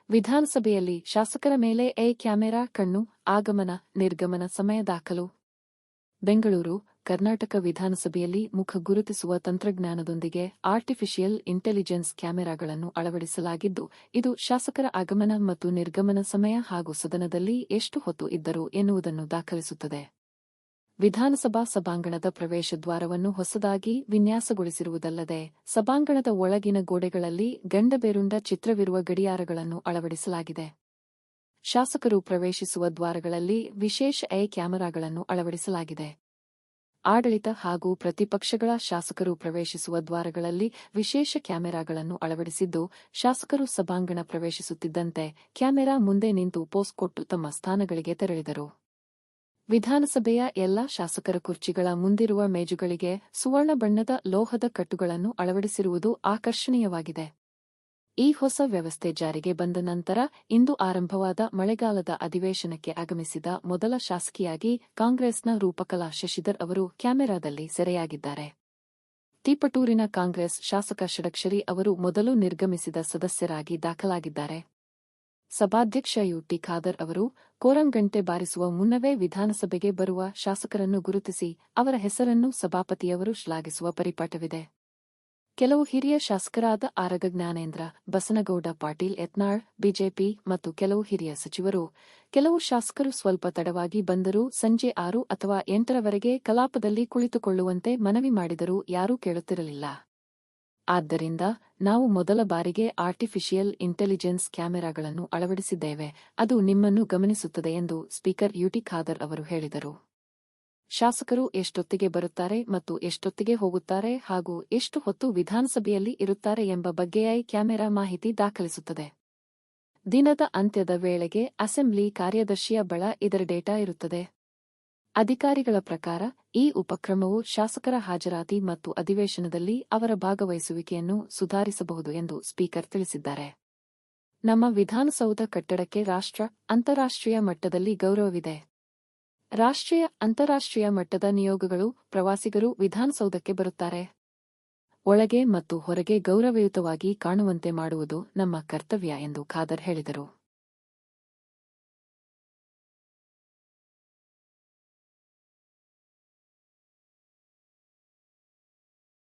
ವಿಧಾನಸಭೆಯಲ್ಲಿ ಶಾಸಕರ ಮೇಲೆ ಕ್ಯಾಮೆರಾ ಕಣ್ಣು, ಆಗಮನ, ನಿರ್ಗಮನ ಸಮಯ ದಾಖಲು. ಬೆಂಗಳೂರು, ಕರ್ನಾಟಕ ವಿಧಾನಸಭೆಯಲ್ಲಿ ಮುಖ ಗುರುತಿಸುವ ತಂತ್ರಜ್ಞಾನದೊಂದಿಗೆ ಆರ್ಟಿಫಿಷಿಯಲ್ ಇಂಟೆಲಿಜೆನ್ಸ್ ಕ್ಯಾಮೆರಾಗಳನ್ನು ಅಳವಡಿಸಲಾಗಿದ್ದು, ಇದು ಶಾಸಕರ ಆಗಮನ ಮತ್ತು ನಿರ್ಗಮನ ಸಮಯ ಹಾಗೂ ಸದನದಲ್ಲಿ ಎಷ್ಟು ಹೊತ್ತು ಇದ್ದರು ಎನ್ನುವುದನ್ನು ದಾಖಲಿಸುತ್ತದೆ. ವಿಧಾನಸಭಾ ಸಭಾಂಗಣದ ಪ್ರವೇಶ ದ್ವಾರವನ್ನು ಹೊಸದಾಗಿ ವಿನ್ಯಾಸಗೊಳಿಸಿರುವುದಲ್ಲದೆ, ಸಭಾಂಗಣದ ಒಳಗಿನ ಗೋಡೆಗಳಲ್ಲಿ ಗಂಡಬೇರುಂಡ ಚಿತ್ರವಿರುವ ಗಡಿಯಾರಗಳನ್ನು ಅಳವಡಿಸಲಾಗಿದೆ. ಶಾಸಕರು ಪ್ರವೇಶಿಸುವ ದ್ವಾರಗಳಲ್ಲಿ ವಿಶೇಷ ಕ್ಯಾಮೆರಾಗಳನ್ನು ಅಳವಡಿಸಲಾಗಿದೆ. ಆಡಳಿತ ಹಾಗೂ ಪ್ರತಿಪಕ್ಷಗಳ ಶಾಸಕರು ಪ್ರವೇಶಿಸುವ ದ್ವಾರಗಳಲ್ಲಿ ವಿಶೇಷ ಕ್ಯಾಮೆರಾಗಳನ್ನು ಅಳವಡಿಸಿದ್ದು, ಶಾಸಕರು ಸಭಾಂಗಣ ಪ್ರವೇಶಿಸುತ್ತಿದ್ದಂತೆ ಕ್ಯಾಮೆರಾ ಮುಂದೆ ನಿಂತು ಪೋಸ್ ಕೊಟ್ಟು ತಮ್ಮ ಸ್ಥಾನಗಳಿಗೆ ತೆರಳಿದರು. ವಿಧಾನಸಭೆಯ ಎಲ್ಲಾ ಶಾಸಕರ ಕುರ್ಚಿಗಳ ಮುಂದಿರುವ ಮೇಜುಗಳಿಗೆ ಸುವರ್ಣ ಬಣ್ಣದ ಲೋಹದ ಕಟ್ಟುಗಳನ್ನು ಅಳವಡಿಸಿರುವುದು ಆಕರ್ಷಣೀಯವಾಗಿದೆ. ಈ ಹೊಸ ವ್ಯವಸ್ಥೆ ಜಾರಿಗೆ ಬಂದ ನಂತರ ಇಂದು ಆರಂಭವಾದ ಮಳೆಗಾಲದ ಅಧಿವೇಶನಕ್ಕೆ ಆಗಮಿಸಿದ ಮೊದಲ ಶಾಸಕಿಯಾಗಿ ಕಾಂಗ್ರೆಸ್ನ ರೂಪಕಲಾ ಶಶಿಧರ್ ಅವರು ಕ್ಯಾಮೆರಾದಲ್ಲಿ ಸೆರೆಯಾಗಿದ್ದಾರೆ. ತಿಪಟೂರಿನ ಕಾಂಗ್ರೆಸ್ ಶಾಸಕ ಷಡಕ್ಷರಿ ಅವರು ಮೊದಲು ನಿರ್ಗಮಿಸಿದ ಸದಸ್ಯರಾಗಿ ದಾಖಲಾಗಿದ್ದಾರೆ. ಸಭಾಧ್ಯಕ್ಷ ಯುಟಿ ಖಾದರ್ ಅವರು ಕೋರಂ ಗಂಟೆ ಬಾರಿಸುವ ಮುನ್ನವೇ ವಿಧಾನಸಭೆಗೆ ಬರುವ ಶಾಸಕರನ್ನು ಗುರುತಿಸಿ ಅವರ ಹೆಸರನ್ನು ಸಭಾಪತಿಯವರು ಶ್ಲಾಘಿಸುವ ಪರಿಪಾಠವಿದೆ. ಕೆಲವು ಹಿರಿಯ ಶಾಸಕರಾದ ಆರಗ ಜ್ಞಾನೇಂದ್ರ, ಬಸನಗೌಡ ಪಾಟೀಲ್ ಯತ್ನಾಳ್, ಬಿಜೆಪಿ ಮತ್ತು ಕೆಲವು ಹಿರಿಯ ಸಚಿವರು, ಕೆಲವು ಶಾಸಕರು ಸ್ವಲ್ಪ ತಡವಾಗಿ ಬಂದರೂ ಸಂಜೆ 6 ಅಥವಾ 8ರವರೆಗೆ ಕಲಾಪದಲ್ಲಿ ಕುಳಿತುಕೊಳ್ಳುವಂತೆ ಮನವಿ ಮಾಡಿದರೂ ಯಾರೂ ಕೇಳುತ್ತಿರಲಿಲ್ಲ. ಆದ್ದರಿಂದ ನಾವು ಮೊದಲ ಬಾರಿಗೆ ಆರ್ಟಿಫಿಷಿಯಲ್ ಇಂಟೆಲಿಜೆನ್ಸ್ ಕ್ಯಾಮೆರಾಗಳನ್ನು ಅಳವಡಿಸಿದ್ದೇವೆ, ಅದು ನಿಮ್ಮನ್ನು ಗಮನಿಸುತ್ತದೆ ಎಂದು ಸ್ಪೀಕರ್ ಯುಟಿ ಖಾದರ್ ಅವರು ಹೇಳಿದರು. ಶಾಸಕರು ಎಷ್ಟೊತ್ತಿಗೆ ಬರುತ್ತಾರೆ ಮತ್ತು ಎಷ್ಟೊತ್ತಿಗೆ ಹೋಗುತ್ತಾರೆ ಹಾಗೂ ಎಷ್ಟು ಹೊತ್ತು ವಿಧಾನಸಭೆಯಲ್ಲಿ ಇರುತ್ತಾರೆ ಎಂಬ ಬಗ್ಗೆ ಕ್ಯಾಮೆರಾ ಮಾಹಿತಿ ದಾಖಲಿಸುತ್ತದೆ. ದಿನದ ಅಂತ್ಯದ ವೇಳೆಗೆ ಅಸೆಂಬ್ಲಿ ಕಾರ್ಯದರ್ಶಿಯ ಬಳ ಇದರ ಡೇಟಾ ಇರುತ್ತದೆ. ಅಧಿಕಾರಿಗಳ ಪ್ರಕಾರ ಈ ಉಪಕ್ರಮವು ಶಾಸಕರ ಹಾಜರಾತಿ ಮತ್ತು ಅಧಿವೇಶನದಲ್ಲಿ ಅವರ ಭಾಗವಹಿಸುವಿಕೆಯನ್ನು ಸುಧಾರಿಸಬಹುದು ಎಂದು ಸ್ಪೀಕರ್ ತಿಳಿಸಿದ್ದಾರೆ. ನಮ್ಮ ವಿಧಾನಸೌಧ ಕಟ್ಟಡಕ್ಕೆ ಅಂತಾರಾಷ್ಟ್ರೀಯ ಮಟ್ಟದಲ್ಲಿ ಗೌರವವಿದೆ. ರಾಷ್ಟ್ರೀಯ, ಅಂತಾರಾಷ್ಟ್ರೀಯ ಮಟ್ಟದ ನಿಯೋಗಗಳು, ಪ್ರವಾಸಿಗರು ವಿಧಾನಸೌಧಕ್ಕೆ ಬರುತ್ತಾರೆ. ಒಳಗೆ ಮತ್ತು ಹೊರಗೆ ಗೌರವಯುತವಾಗಿ ಕಾಣುವಂತೆ ಮಾಡುವುದು ನಮ್ಮ ಕರ್ತವ್ಯ ಎಂದು ಖಾದರ್ ಹೇಳಿದರು.